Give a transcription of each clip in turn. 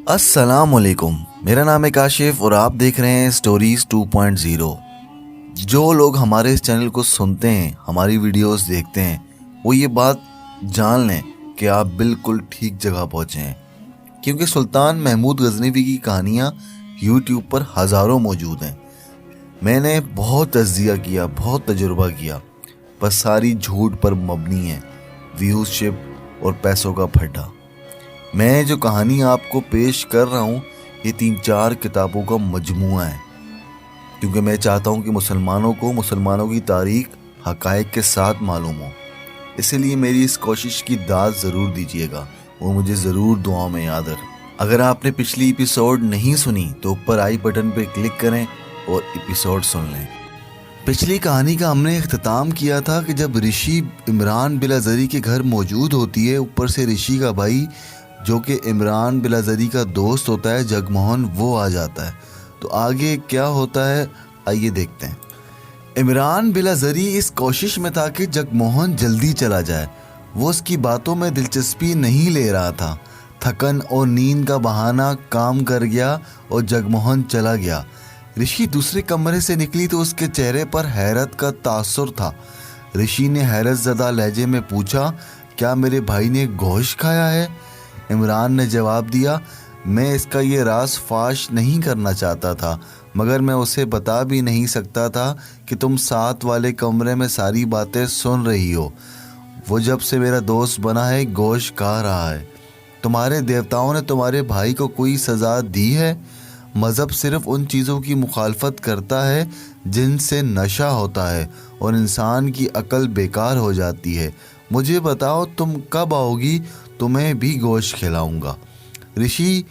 अस्सलामुअलैकुम। मेरा नाम है काशिफ और आप देख रहे हैं स्टोरीज़ 2.0। जो लोग हमारे इस चैनल को सुनते हैं, हमारी वीडियोस देखते हैं, वो ये बात जान लें कि आप बिल्कुल ठीक जगह पहुंचे हैं, क्योंकि सुल्तान महमूद गजनवी की कहानियां यूट्यूब पर हज़ारों मौजूद हैं। मैंने बहुत तज्जिया किया, बहुत तजुर्बा किया, बस सारी झूठ पर मबनी है, व्यूज़शिप और पैसों का फड्डा। मैं जो कहानी आपको पेश कर रहा हूँ ये 3-4 किताबों का मजमुआ है, क्योंकि मैं चाहता हूँ कि मुसलमानों की तारीख हकायक के साथ मालूम हो। इसीलिए मेरी इस कोशिश की दाद ज़रूर दीजिएगा, वो मुझे ज़रूर दुआओं में याद रखें। अगर आपने पिछली एपिसोड नहीं सुनी तो ऊपर आई बटन पर क्लिक करें और एपिसोड सुन लें। पिछली कहानी का हमने इख्तिताम किया था कि जब ऋषि इमरान बिलाजरी के घर मौजूद होती है, ऊपर से ऋषि का भाई जो कि इमरान बिलाजरी का दोस्त होता है जगमोहन, वो आ जाता है। तो आगे क्या होता है आइए देखते हैं। इमरान बिलाजरी इस कोशिश में था कि जगमोहन जल्दी चला जाए। वो उसकी बातों में दिलचस्पी नहीं ले रहा था। थकन और नींद का बहाना काम कर गया और जगमोहन चला गया। ऋषि दूसरे कमरे से निकली तो उसके चेहरे पर हैरत का तासुर था। ऋषि ने हैरत ज़दा लहजे में पूछा, क्या मेरे भाई ने गोश्त खाया है? इमरान ने जवाब दिया, मैं इसका ये राज फाश नहीं करना चाहता था, मगर मैं उसे बता भी नहीं सकता था कि तुम साथ वाले कमरे में सारी बातें सुन रही हो। वो जब से मेरा दोस्त बना है गोश्त खा रहा है। तुम्हारे देवताओं ने तुम्हारे भाई को कोई सज़ा दी है? मज़हब सिर्फ़ उन चीज़ों की मुखालफत करता है जिनसे नशा होता है और इंसान की अकल बेकार हो जाती है। मुझे बताओ तुम कब आओगी, तुम्हें भी गोश्त खिलाऊंगा। ऋषि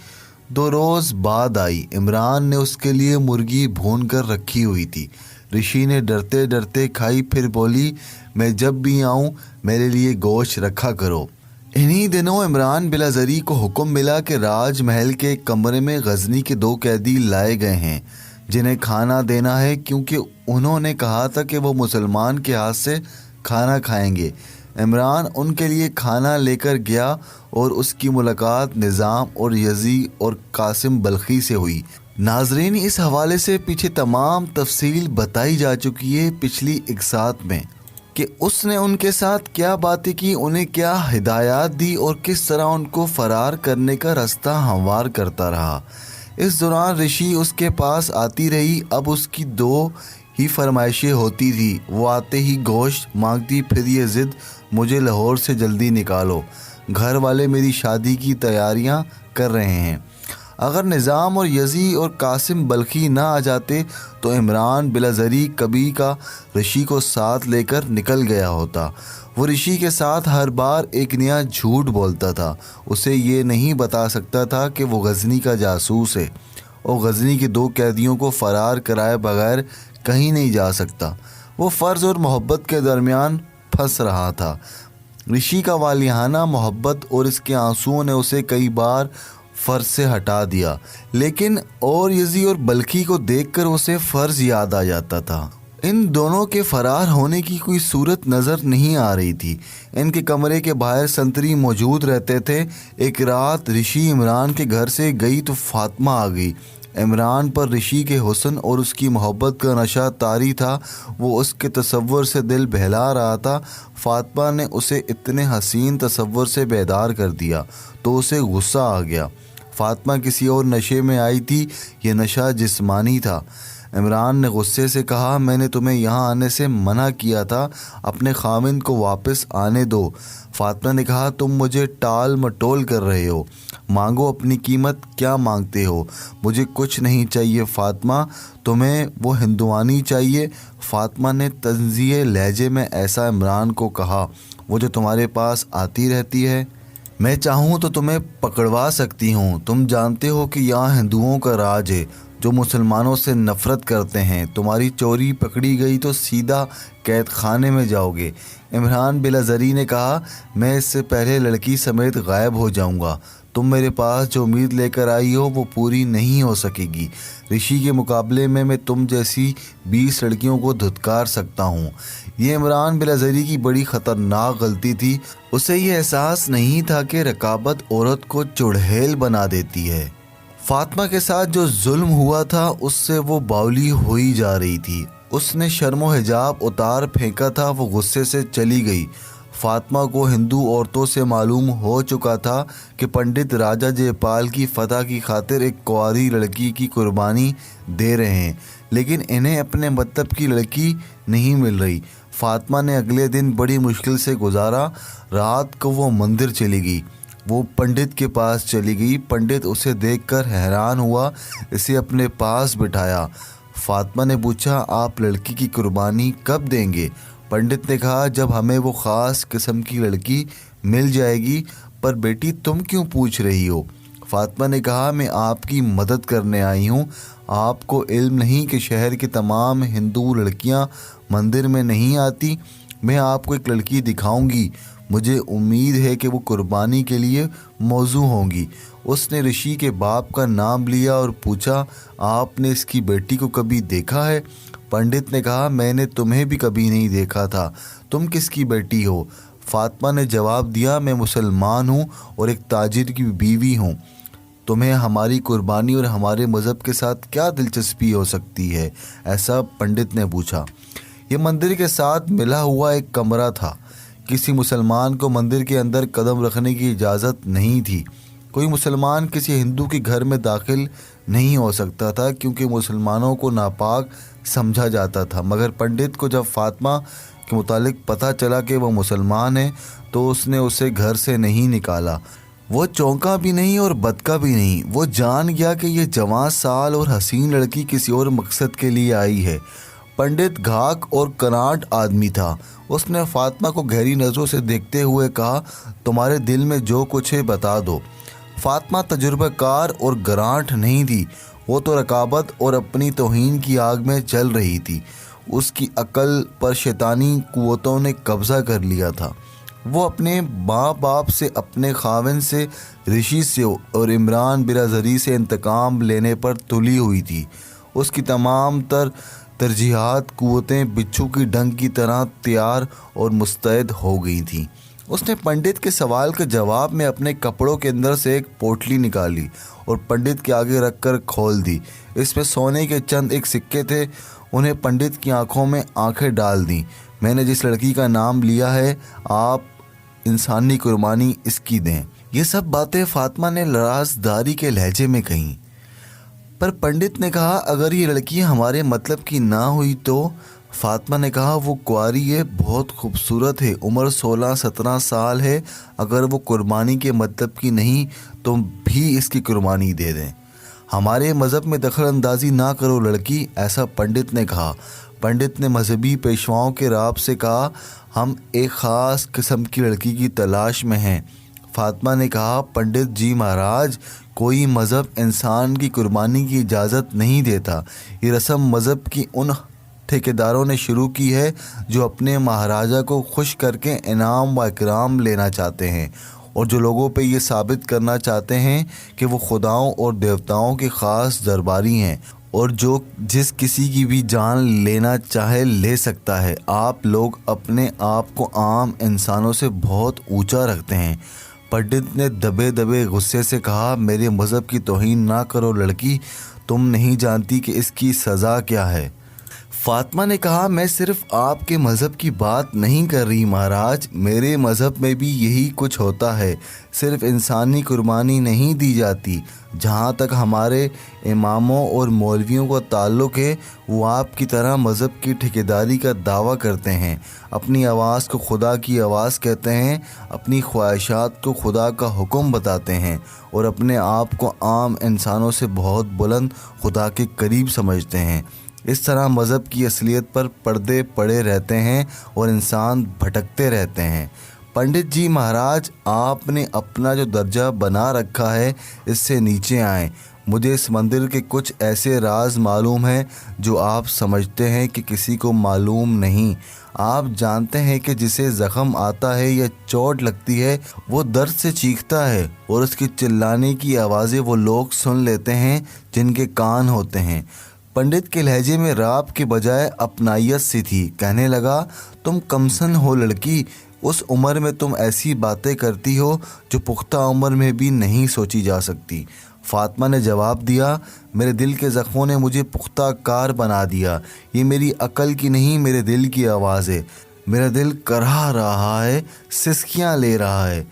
2 रोज़ बाद आई। इमरान ने उसके लिए मुर्गी भून कर रखी हुई थी। ऋषि ने डरते डरते खाई, फिर बोली, मैं जब भी आऊँ मेरे लिए गोश्त रखा करो। इन्हीं दिनों इमरान बिलाजरी को हुक्म मिला कि राजमहल के कमरे में गजनी के 2 कैदी लाए गए हैं जिन्हें खाना देना है, क्योंकि उन्होंने कहा था कि वो मुसलमान के हाथ से खाना खाएंगे। इमरान उनके लिए खाना लेकर गया और उसकी मुलाकात निज़ाम और यज़ी और कासिम बल्खी से हुई। नाजरीन, इस हवाले से पीछे तमाम तफसील बताई जा चुकी है पिछली इकसात में कि उसने उनके साथ क्या बातें की, उन्हें क्या हिदायत दी और किस तरह उनको फ़रार करने का रास्ता हमवार करता रहा। इस दौरान ऋषि उसके पास आती रही। अब उसकी 2 ही फरमाइशें होती थी। वो आते ही गोश्त मांगती, फिर ये ज़िद, मुझे लाहौर से जल्दी निकालो, घर वाले मेरी शादी की तैयारियां कर रहे हैं। अगर निज़ाम और यज़ी और कासिम बल्खी ना आ जाते तो इमरान बिलाजरी कभी का ऋषि को साथ लेकर निकल गया होता। वो ऋषि के साथ हर बार एक नया झूठ बोलता था। उसे ये नहीं बता सकता था कि वो गजनी का जासूस है और गजनी के 2 कैदियों को फ़रार कराए बगैर कहीं नहीं जा सकता। वो फ़र्ज़ और मोहब्बत के दरमियान फंस रहा था। ऋषि का वालिहाना मोहब्बत और इसके आंसुओं ने उसे कई बार फ़र्ज से हटा दिया, लेकिन और यज़ी और बल्खी को देखकर उसे फ़र्ज याद आ जाता था। इन दोनों के फ़रार होने की कोई सूरत नज़र नहीं आ रही थी। इनके कमरे के बाहर संतरी मौजूद रहते थे। एक रात ऋषि इमरान के घर से गई तो फातिमा आ गई। इमरान पर ऋषि के हुस्न और उसकी मोहब्बत का नशा तारी था। वो उसके तसव्वुर से दिल बहला रहा था। फातिमा ने उसे इतने हसीन तसव्वुर से बेदार कर दिया तो उसे गुस्सा आ गया। फातिमा किसी और नशे में आई थी, ये नशा जिस्मानी था। इमरान ने गुस्से से कहा, मैंने तुम्हें यहाँ आने से मना किया था, अपने खामिंद को वापस आने दो। फातिमा ने कहा, तुम मुझे टाल मटोल कर रहे हो, मांगो अपनी कीमत, क्या मांगते हो? मुझे कुछ नहीं चाहिए फातिमा, तुम्हें वो हिंदुआनी चाहिए। फातिमा ने तंज़ीह लहजे में ऐसा इमरान को कहा, वो जो तुम्हारे पास आती रहती है, मैं चाहूँ तो तुम्हें पकड़वा सकती हूँ। तुम जानते हो कि यहाँ हिंदुओं का राज है जो मुसलमानों से नफ़रत करते हैं। तुम्हारी चोरी पकड़ी गई तो सीधा कैद खाने में जाओगे। इमरान बिलाजरी ने कहा, मैं इससे पहले लड़की समेत गायब हो जाऊंगा। तुम मेरे पास जो उम्मीद लेकर आई हो वो पूरी नहीं हो सकेगी। ऋषि के मुकाबले में मैं तुम जैसी 20 लड़कियों को धुतकार सकता हूँ। ये इमरान बिलाजरी की बड़ी ख़तरनाक गलती थी। उसे ये एहसास नहीं था कि रकाबत औरत को चुड़ैल बना देती है। फातिमा के साथ जो जुल्म हुआ था उससे वो बावली हो ही जा रही थी। उसने शर्मो हिजाब उतार फेंका था, वो गुस्से से चली गई। फातिमा को हिंदू औरतों से मालूम हो चुका था कि पंडित राजा जयपाल की फतह की खातिर एक कुंवारी लड़की की कुर्बानी दे रहे हैं, लेकिन इन्हें अपने मतलब की लड़की नहीं मिल रही। फातिमा ने अगले दिन बड़ी मुश्किल से गुजारा। रात को वो मंदिर चली गई। वो पंडित के पास चली गई। पंडित उसे देखकर हैरान हुआ, इसे अपने पास बिठाया। फातिमा ने पूछा, आप लड़की की कुर्बानी कब देंगे? पंडित ने कहा, जब हमें वो ख़ास किस्म की लड़की मिल जाएगी। पर बेटी तुम क्यों पूछ रही हो? फातिमा ने कहा, मैं आपकी मदद करने आई हूँ। आपको इल्म नहीं कि शहर की तमाम हिंदू लड़कियाँ मंदिर में नहीं आती। मैं आपको एक लड़की दिखाऊंगी, मुझे उम्मीद है कि वो कुर्बानी के लिए मौजू होंगी। उसने ऋषि के बाप का नाम लिया और पूछा, आपने इसकी बेटी को कभी देखा है? पंडित ने कहा, मैंने तुम्हें भी कभी नहीं देखा था। तुम किसकी बेटी हो? फातिमा ने जवाब दिया, मैं मुसलमान हूँ और एक ताजिर की बीवी हूँ। तुम्हें हमारी कुर्बानी और हमारे मज़हब के साथ क्या दिलचस्पी हो सकती है? ऐसा पंडित ने पूछा। ये मंदिर के साथ मिला हुआ एक कमरा था। किसी मुसलमान को मंदिर के अंदर कदम रखने की इजाज़त नहीं थी। कोई मुसलमान किसी हिंदू के घर में दाखिल नहीं हो सकता था, क्योंकि मुसलमानों को नापाक समझा जाता था। मगर पंडित को जब फातिमा के मुतालिक पता चला कि वह मुसलमान है, तो उसने उसे घर से नहीं निकाला। वो चौंका भी नहीं और बदका भी नहीं। वो जान गया कि ये जवान साल और हसीन लड़की किसी और मकसद के लिए आई है। पंडित घाक और कराट आदमी था। उसने फातिमा को गहरी नज़रों से देखते हुए कहा, तुम्हारे दिल में जो कुछ है बता दो। फातिमा तजुर्बाकार और गरांठ नहीं थी। वो तो रकाबत और अपनी तौहीन की आग में जल रही थी। उसकी अकल पर शैतानी कुव्वतों ने कब्ज़ा कर लिया था। वो अपने माँ बाप से, अपने खाविन से, ऋषि से और इमरान बिरादरी से इंतकाम लेने पर तुली हुई थी। उसकी तमाम तरजीहात कुव्वतें बिच्छू की डंक की तरह तैयार और मुस्तैद हो गई थीं। उसने पंडित के सवाल के जवाब में अपने कपड़ों के अंदर से एक पोटली निकाली और पंडित के आगे रखकर खोल दी। इसमें सोने के चंद एक सिक्के थे। उन्हें पंडित की आंखों में आंखें डाल दी। मैंने जिस लड़की का नाम लिया है, आप इंसानी कुर्बानी इसकी दें। ये सब बातें फातिमा ने लराजदारी के लहजे में कहीं। पर पंडित ने कहा, अगर ये लड़की हमारे मतलब की ना हुई तो? फातिमा ने कहा, वो कुंवारी है, बहुत खूबसूरत है, उम्र 16-17 साल है। अगर वो कुर्बानी के मतलब की नहीं तो भी इसकी कुर्बानी दे दें। हमारे मज़हब में दखल अंदाजी ना करो लड़की, ऐसा पंडित ने कहा। पंडित ने मजहबी पेशवाओं के राब से कहा, हम एक ख़ास किस्म की लड़की की तलाश में हैं। फातिमा ने कहा, पंडित जी महाराज, कोई मज़हब इंसान की कुर्बानी की इजाज़त नहीं देता। ये रस्म मज़हब की उन ठेकेदारों ने शुरू की है जो अपने महाराजा को खुश करके इनाम व इकराम लेना चाहते हैं, और जो लोगों पे ये साबित करना चाहते हैं कि वो खुदाओं और देवताओं के ख़ास दरबारी हैं और जो जिस किसी की भी जान लेना चाहे ले सकता है। आप लोग अपने आप को आम इंसानों से बहुत ऊंचा रखते हैं। पंडित ने दबे दबे गुस्से से कहा, मेरे मज़हब की तौहीन ना करो लड़की, तुम नहीं जानती कि इसकी सज़ा क्या है। फातिमा ने कहा, मैं सिर्फ आपके मज़हब की बात नहीं कर रही महाराज, मेरे मज़हब में भी यही कुछ होता है। सिर्फ इंसानी कुर्बानी नहीं दी जाती। जहाँ तक हमारे इमामों और मौलवियों का ताल्लुक़ है, वो आपकी तरह मज़हब की ठेकेदारी का दावा करते हैं। अपनी आवाज़ को खुदा की आवाज़ कहते हैं, अपनी ख्वाहिशात को खुदा का हुक्म बताते हैं और अपने आप को आम इंसानों से बहुत बुलंद खुदा के करीब समझते हैं। इस तरह मज़हब की असलियत पर पर्दे पड़े रहते हैं और इंसान भटकते रहते हैं। पंडित जी महाराज, आपने अपना जो दर्जा बना रखा है इससे नीचे आएं। मुझे इस मंदिर के कुछ ऐसे राज मालूम हैं जो आप समझते हैं कि किसी को मालूम नहीं। आप जानते हैं कि जिसे ज़ख़म आता है या चोट लगती है वो दर्द से चीखता है और उसकी चिल्लाने की आवाज़ें वो लोग सुन लेते हैं जिनके कान होते हैं। पंडित के लहजे में राब के बजाय अपनायत सी थी। कहने लगा, तुम कमसन हो लड़की, उस उम्र में तुम ऐसी बातें करती हो जो पुख्ता उम्र में भी नहीं सोची जा सकती। फातिमा ने जवाब दिया, मेरे दिल के ज़ख्मों ने मुझे पुख्ता कार बना दिया। ये मेरी अकल की नहीं, मेरे दिल की आवाज़ है। मेरा दिल कराह रहा है, सिसकियाँ ले रहा है।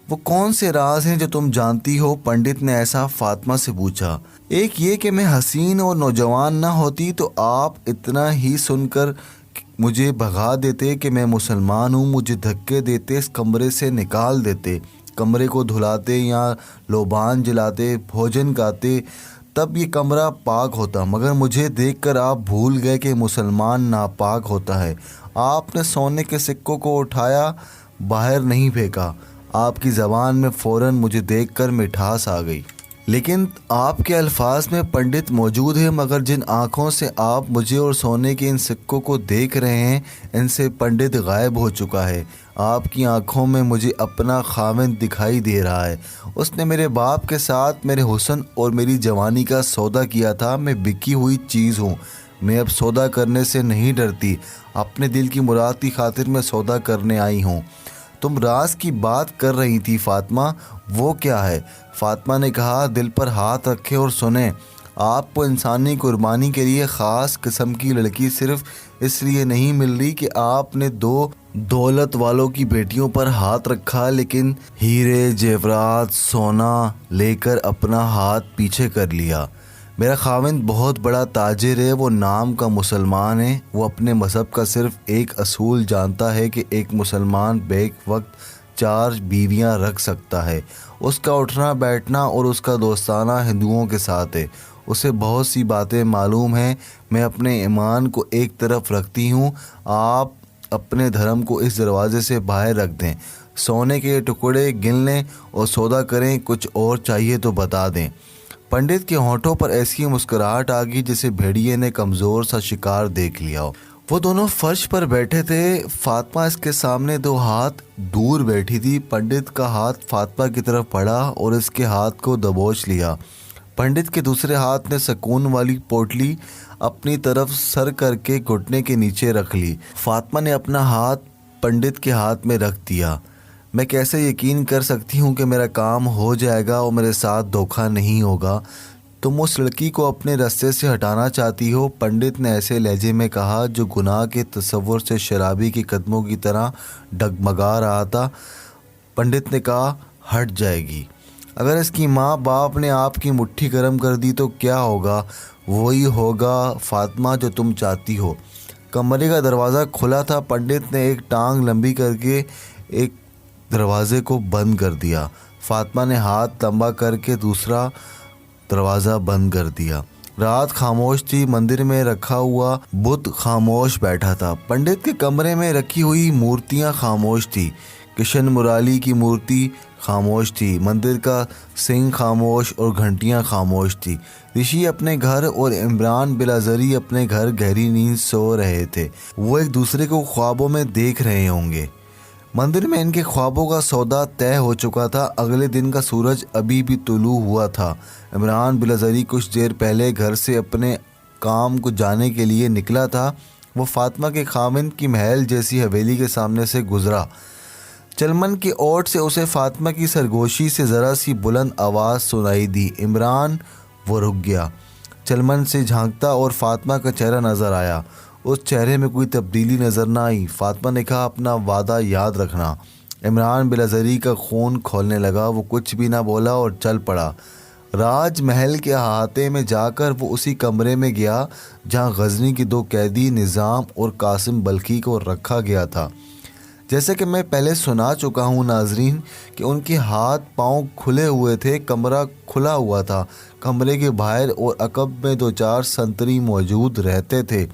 वो कौन से राज हैं जो तुम जानती हो? पंडित ने ऐसा फातिमा से पूछा। एक ये कि मैं हसीन और नौजवान ना होती तो आप इतना ही सुनकर मुझे भगा देते कि मैं मुसलमान हूँ, मुझे धक्के देते, इस कमरे से निकाल देते, कमरे को धुलाते या लोबान जलाते, भोजन गाते, तब ये कमरा पाक होता। मगर मुझे देखकर आप भूल गए कि मुसलमान नापाक होता है। आपने सोने के सिक्कों को उठाया, बाहर नहीं फेंका। आपकी ज़बान में फ़ौरन मुझे देखकर मिठास आ गई। लेकिन आपके अल्फाज में पंडित मौजूद है, मगर जिन आँखों से आप मुझे और सोने के इन सिक्कों को देख रहे हैं, इनसे पंडित गायब हो चुका है। आपकी आँखों में मुझे अपना खाविंद दिखाई दे रहा है। उसने मेरे बाप के साथ मेरे हुस्न और मेरी जवानी का सौदा किया था। मैं बिकी हुई चीज़ हूँ। मैं अब सौदा करने से नहीं डरती। अपने दिल की मुराद की खातिर मैं सौदा करने आई हूँ। तुम राज की बात कर रही थी फातिमा, वो क्या है? फातिमा ने कहा, दिल पर हाथ रखे और सुने। आपको इंसानी कुर्बानी के लिए ख़ास किस्म की लड़की सिर्फ इसलिए नहीं मिल रही कि आपने दो दौलत वालों की बेटियों पर हाथ रखा, लेकिन हीरे जेवरात सोना लेकर अपना हाथ पीछे कर लिया। मेरा खाविंद बहुत बड़ा ताजिर है, वो नाम का मुसलमान है। वो अपने मज़हब का सिर्फ़ एक असूल जानता है कि एक मुसलमान बेक वक्त 4 बीवियां रख सकता है। उसका उठना बैठना और उसका दोस्ताना हिंदुओं के साथ है। उसे बहुत सी बातें मालूम हैं। मैं अपने ईमान को एक तरफ रखती हूँ। आप अपने धर्म को इस दरवाज़े से बाहर रख दें। सोने के टुकड़े गिन लें और सौदा करें। कुछ और चाहिए तो बता दें। पंडित के होंठों पर ऐसी मुस्कुराहट आ गई जैसे भेड़िए ने कमज़ोर सा शिकार देख लिया हो। वो दोनों फर्श पर बैठे थे। फातिमा इसके सामने 2 हाथ दूर बैठी थी। पंडित का हाथ फातिमा की तरफ बढ़ा और इसके हाथ को दबोच लिया। पंडित के दूसरे हाथ ने सुकून वाली पोटली अपनी तरफ सर करके घुटने के नीचे रख ली। फातिमा ने अपना हाथ पंडित के हाथ में रख दिया। मैं कैसे यकीन कर सकती हूँ कि मेरा काम हो जाएगा और मेरे साथ धोखा नहीं होगा? तुम उस लड़की को अपने रास्ते से हटाना चाहती हो, पंडित ने ऐसे लहजे में कहा जो गुनाह के तसव्वुर से शराबी के कदमों की तरह डगमगा रहा था। पंडित ने कहा, हट जाएगी। अगर इसकी माँ बाप ने आपकी मुट्ठी गर्म कर दी तो क्या होगा? वही होगा फातिमा जो तुम चाहती हो। कमरे का दरवाज़ा खुला था। पंडित ने एक टांग लंबी करके एक दरवाज़े को बंद कर दिया। फातिमा ने हाथ लंबा करके दूसरा दरवाज़ा बंद कर दिया। रात खामोश थी। मंदिर में रखा हुआ बुत खामोश बैठा था। पंडित के कमरे में रखी हुई मूर्तियां खामोश थी। किशन मुराली की मूर्ति खामोश थी। मंदिर का सिंह खामोश और घंटियां खामोश थी। ऋषि अपने घर और इमरान बिलाजरी अपने घर गहरी नींद सो रहे थे। वो एक दूसरे को ख्वाबों में देख रहे होंगे। मंदिर में इनके ख्वाबों का सौदा तय हो चुका था। अगले दिन का सूरज अभी भी तुलू हुआ था। इमरान बिलाजरी कुछ देर पहले घर से अपने काम को जाने के लिए निकला था। वो फातिमा के खाविंद की महल जैसी हवेली के सामने से गुजरा। चलमन की ओट से उसे फातिमा की सरगोशी से ज़रा सी बुलंद आवाज़ सुनाई दी। इमरान वो रुक गया। चलमन से झांकता और फातिमा का चेहरा नज़र आया। उस चेहरे में कोई तब्दीली नज़र न आई। फातिमा ने कहा, अपना वादा याद रखना। इमरान बिलाजरी का खून खोलने लगा। वो कुछ भी ना बोला और चल पड़ा। राजमहल के अहाते में जाकर वो उसी कमरे में गया जहाँ गजनी के 2 कैदी निज़ाम और कासिम बल्खी को रखा गया था। जैसे कि मैं पहले सुना चुका हूँ नाजरीन कि उनके हाथ पांव खुले हुए थे। कमरा खुला हुआ था। कमरे के बाहर और अकब में 2-4 संतरी मौजूद रहते थे।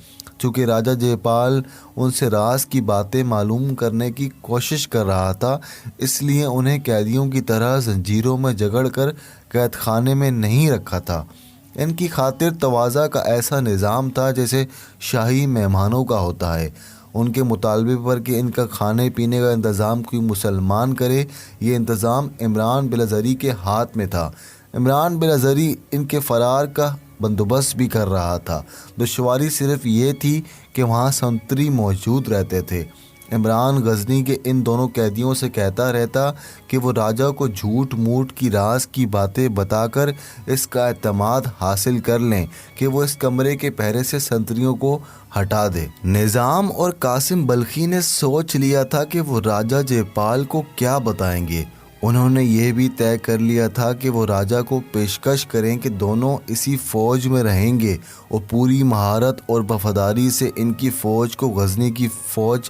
चूँकि राजा जयपाल उनसे राज की बातें मालूम करने की कोशिश कर रहा था, इसलिए उन्हें कैदियों की तरह जंजीरों में जकड़ कर कैद खाने में नहीं रखा था। इनकी खातिर तवाज़ा का ऐसा निज़ाम था जैसे शाही मेहमानों का होता है। उनके मुतालबे पर कि इनका खाने पीने का इंतज़ाम कोई मुसलमान करे, ये इंतज़ाम इमरान बिलाजरी के हाथ में था। इमरान बिलाजरी इनके फ़रार का बंदोबस्त भी कर रहा था। दुश्वारी सिर्फ ये थी कि वहाँ संतरी मौजूद रहते थे। इमरान गजनी के इन दोनों कैदियों से कहता रहता कि वो राजा को झूठ मूठ की राज की बातें बताकर इसका एतमाद हासिल कर लें कि वो इस कमरे के पहरे से संतरियों को हटा दे। निज़ाम और कासिम बल्खी ने सोच लिया था कि वो राजा जयपाल को क्या बताएंगे। उन्होंने ये भी तय कर लिया था कि वो राजा को पेशकश करें कि दोनों इसी फ़ौज में रहेंगे और पूरी महारत और वफादारी से इनकी फ़ौज को गजनी की फ़ौज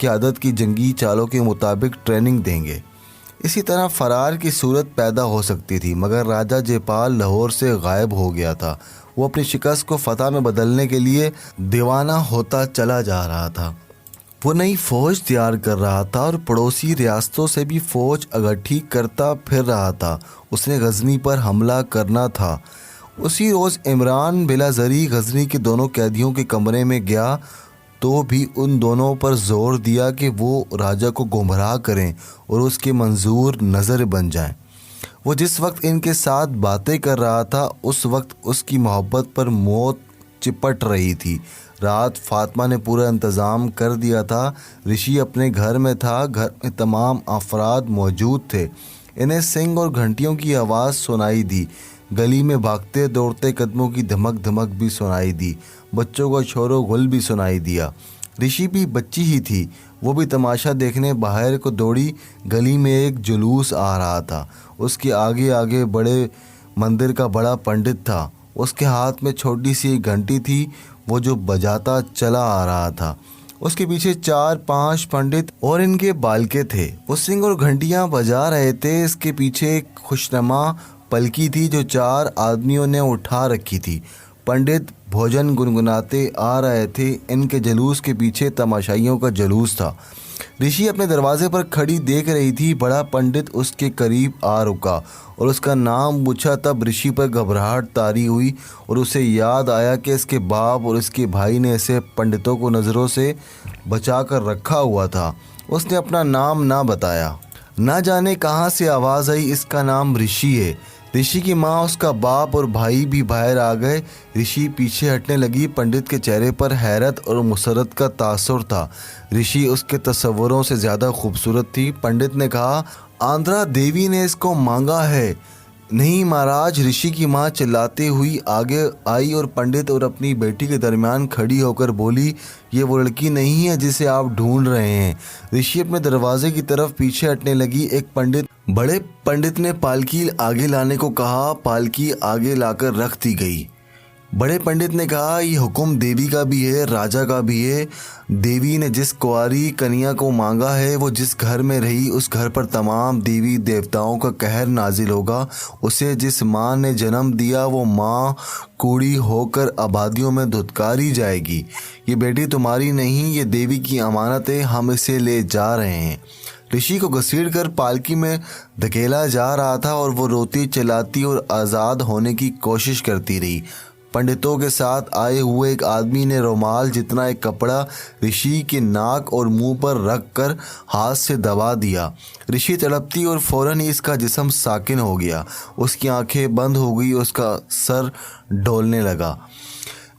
क़यादत की जंगी चालों के मुताबिक ट्रेनिंग देंगे। इसी तरह फ़रार की सूरत पैदा हो सकती थी, मगर राजा जयपाल लाहौर से गायब हो गया था। वो अपनी शिकस्त को फ़तह में बदलने के लिए दीवाना होता चला जा रहा था। वो नई फ़ौज तैयार कर रहा था और पड़ोसी रियासतों से भी फ़ौज इकट्ठी करता फिर रहा था। उसने गजनी पर हमला करना था। उसी रोज़ इमरान बिलाज़री गजनी के दोनों कैदियों के कमरे में गया तो भी उन दोनों पर ज़ोर दिया कि वो राजा को गुमराह करें और उसके मंजूर नज़र बन जाएं। वो जिस वक्त इनके साथ बातें कर रहा था उस वक्त उसकी मोहब्बत पर मौत चिपट रही थी। रात फातिमा ने पूरा इंतज़ाम कर दिया था। ऋषि अपने घर में था। घर में तमाम अफराद मौजूद थे। इन्हें सिंग और घंटियों की आवाज़ सुनाई दी। गली में भागते दौड़ते कदमों की धमक धमक भी सुनाई दी। बच्चों का शोरो गुल भी सुनाई दिया। ऋषि भी बच्ची ही थी। वो भी तमाशा देखने बाहर को दौड़ी। गली में एक जुलूस आ रहा था। उसके आगे आगे बड़े मंदिर का बड़ा पंडित था। उसके हाथ में छोटी सी घंटी थी, वो जो बजाता चला आ रहा था। उसके पीछे 4-5 पंडित और इनके बालके थे। वो सिंग और घंटियां बजा रहे थे। इसके पीछे एक खुशनुमा पलकी थी जो 4 आदमियों ने उठा रखी थी। पंडित भोजन गुनगुनाते आ रहे थे। इनके जुलूस के पीछे तमाशाइयों का जुलूस था। ऋषि अपने दरवाजे पर खड़ी देख रही थी। बड़ा पंडित उसके करीब आ रुका और उसका नाम पूछा। तब ऋषि पर घबराहट तारी हुई और उसे याद आया कि इसके बाप और इसके भाई ने ऐसे पंडितों को नज़रों से बचा कर रखा हुआ था। उसने अपना नाम ना बताया। ना जाने कहाँ से आवाज़ आई, इसका नाम ऋषि है। ऋषि की माँ, उसका बाप और भाई भी बाहर आ गए। ऋषि पीछे हटने लगी। पंडित के चेहरे पर हैरत और मुसरत का तासुर था। ऋषि उसके तस्वुरों से ज़्यादा खूबसूरत थी। पंडित ने कहा, आंध्रा देवी ने इसको मांगा है। नहीं महाराज, ऋषि की माँ चिल्लाती हुई आगे आई और पंडित और अपनी बेटी के दरमियान खड़ी होकर बोली, ये वो लड़की नहीं है जिसे आप ढूंढ रहे हैं। ऋषि अपने दरवाजे की तरफ पीछे हटने लगी। एक बड़े पंडित ने पालकी आगे लाने को कहा। पालकी आगे लाकर रख दी गई। बड़े पंडित ने कहा, ये हुक्म देवी का भी है, राजा का भी है। देवी ने जिस कुंवारी कन्या को मांगा है, वो जिस घर में रही उस घर पर तमाम देवी देवताओं का कहर नाजिल होगा। उसे जिस माँ ने जन्म दिया वो माँ कूड़ी होकर आबादियों में धुतकारी जाएगी। ये बेटी तुम्हारी नहीं, ये देवी की अमानत है। हम इसे ले जा रहे हैं। ऋषि को घसीटकर पालकी में धकेला जा रहा था और वो रोती चिल्लाती और आज़ाद होने की कोशिश करती रही। पंडितों के साथ आए हुए एक आदमी ने रुमाल जितना एक कपड़ा ऋषि के नाक और मुंह पर रख कर हाथ से दबा दिया। ऋषि तड़पती और फौरन ही इसका जिस्म साकिन हो गया। उसकी आंखें बंद हो गई। उसका सर डोलने लगा।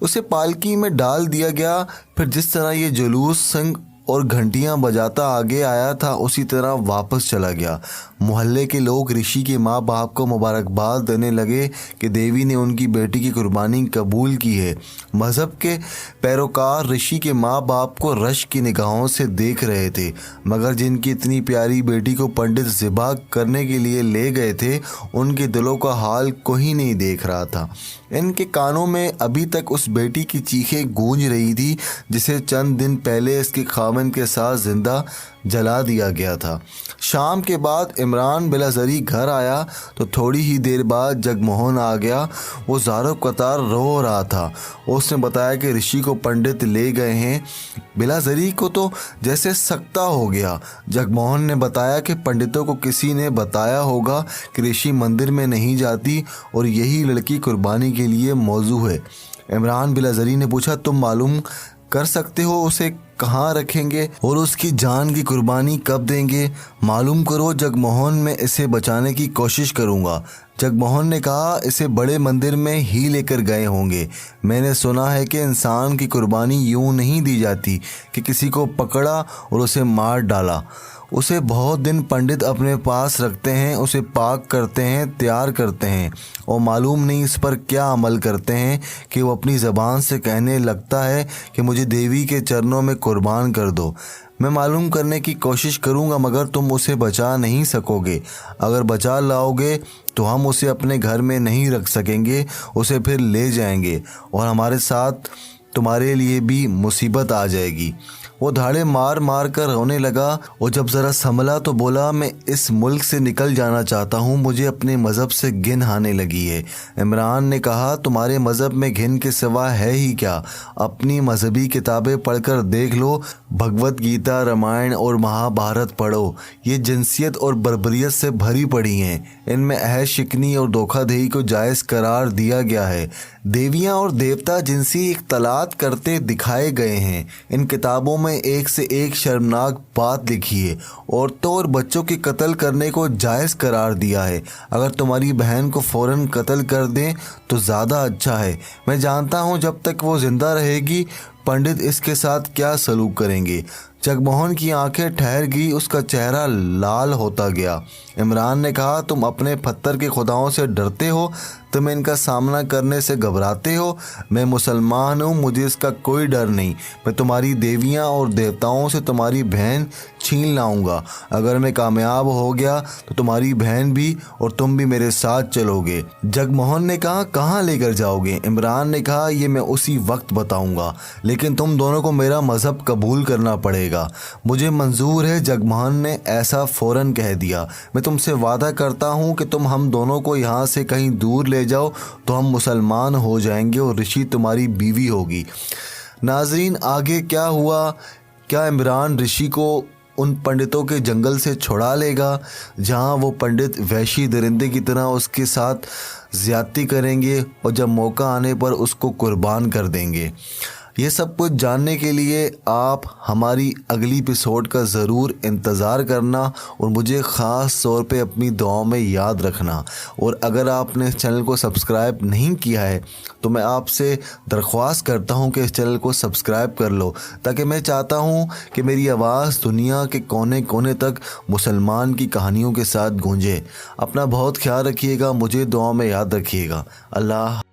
उसे पालकी में डाल दिया गया। फिर जिस तरह ये जुलूस संग और घंटियां बजाता आगे आया था उसी तरह वापस चला गया। मोहल्ले के लोग ऋषि के माँ बाप को मुबारकबाद देने लगे कि देवी ने उनकी बेटी की कुर्बानी कबूल की है। मज़हब के पैरोकार ऋषि के माँ बाप को रश्क की निगाहों से देख रहे थे, मगर जिनकी इतनी प्यारी बेटी को पंडित ज़िबा करने के लिए ले गए थे उनके दिलों का हाल कोई नहीं देख रहा था। इनके कानों में अभी तक उस बेटी की चीखें गूंज रही थी जिसे चंद दिन पहले इसके खामन के साथ जिंदा जला दिया गया था। शाम के बाद इमरान बिलाज़री घर आया तो थोड़ी ही देर बाद जगमोहन आ गया। वो ज़ारो कतार रो रहा था। उसने बताया कि ऋषि को पंडित ले गए हैं। बिलाज़री को तो जैसे सकता हो गया। जगमोहन ने बताया कि पंडितों को किसी ने बताया होगा कि ऋषि मंदिर में नहीं जाती और यही लड़की कुर्बानी के लिए मौजू है। इमरान बिलाज़री ने पूछा, तुम मालूम कर सकते हो उसे कहाँ रखेंगे और उसकी जान की कुर्बानी कब देंगे, मालूम करो। जगमोहन, मैं इसे बचाने की कोशिश करूँगा। जगमोहन ने कहा, इसे बड़े मंदिर में ही लेकर गए होंगे। मैंने सुना है कि इंसान की कुर्बानी यूं नहीं दी जाती कि किसी को पकड़ा और उसे मार डाला। उसे बहुत दिन पंडित अपने पास रखते हैं, उसे पाक करते हैं, तैयार करते हैं और मालूम नहीं इस पर क्या अमल करते हैं कि वो अपनी ज़बान से कहने लगता है कि मुझे देवी के चरणों में कुर्बान कर दो। मैं मालूम करने की कोशिश करूँगा, मगर तुम उसे बचा नहीं सकोगे। अगर बचा लाओगे तो हम उसे अपने घर में नहीं रख सकेंगे, उसे फिर ले जाएंगे और हमारे साथ तुम्हारे लिए भी मुसीबत आ जाएगी। वो धाड़े मार मार कर रोने लगा और जब ज़रा संभला तो बोला, मैं इस मुल्क से निकल जाना चाहता हूँ, मुझे अपने मज़हब से घिन आने लगी है। इमरान ने कहा, तुम्हारे मज़हब में घिन के सिवा है ही क्या? अपनी मजहबी किताबें पढ़कर देख लो, भगवत गीता, रामायण और महाभारत पढ़ो। ये जिनसियत और बर्बरियत से भरी पड़ी हैं। इनमें अहद शिकनी और धोखाधड़ी को जायज़ करार दिया गया है। देवियाँ और देवता जिनसी इख्तलात करते दिखाए गए हैं। इन किताबों में एक से एक शर्मनाक बात लिखी है। औरतों और बच्चों के कत्ल करने को जायज़ करार दिया है। अगर तुम्हारी बहन को फ़ौरन कत्ल कर दें तो ज़्यादा अच्छा है। मैं जानता हूँ जब तक वो ज़िंदा रहेगी पंडित इसके साथ क्या सलूक करेंगे। जगमोहन की आंखें ठहर गई, उसका चेहरा लाल होता गया। इमरान ने कहा, तुम अपने पत्थर के खुदाओं से डरते हो, तुम इनका सामना करने से घबराते हो। मैं मुसलमान हूँ, मुझे इसका कोई डर नहीं। मैं तुम्हारी देवियाँ और देवताओं से तुम्हारी बहन छीन लाऊंगा। अगर मैं कामयाब हो गया तो तुम्हारी बहन भी और तुम भी मेरे साथ चलोगे। जगमोहन ने कहा, कहाँ लेकर जाओगे? इमरान ने कहा, ये मैं उसी वक्त बताऊंगा, लेकिन तुम दोनों को मेरा मज़हब कबूल करना पड़ेगा। मुझे मंजूर है। जगमोहन ने ऐसा फ़ौरन कह दिया। मैं तुमसे वादा करता हूँ कि तुम हम दोनों को यहाँ से कहीं दूर ले जाओ तो हम मुसलमान हो जाएंगे और ऋषि तुम्हारी बीवी होगी। नाजरीन, आगे क्या हुआ? क्या इमरान ऋषि को उन पंडितों के जंगल से छुड़ा लेगा जहाँ वो पंडित वहशी दरिंदे की तरह उसके साथ ज़्यादती करेंगे और जब मौका आने पर उसको कुर्बान कर देंगे? ये सब कुछ जानने के लिए आप हमारी अगली एपिसोड का ज़रूर इंतज़ार करना और मुझे ख़ास तौर पे अपनी दुआओं में याद रखना। और अगर आपने इस चैनल को सब्सक्राइब नहीं किया है तो मैं आपसे दरख्वास्त करता हूं कि इस चैनल को सब्सक्राइब कर लो, ताकि मैं चाहता हूं कि मेरी आवाज़ दुनिया के कोने कोने तक मुसलमान की कहानियों के साथ गूंजे। अपना बहुत ख्याल रखिएगा, मुझे दुआओं में याद रखिएगा। अल्लाह।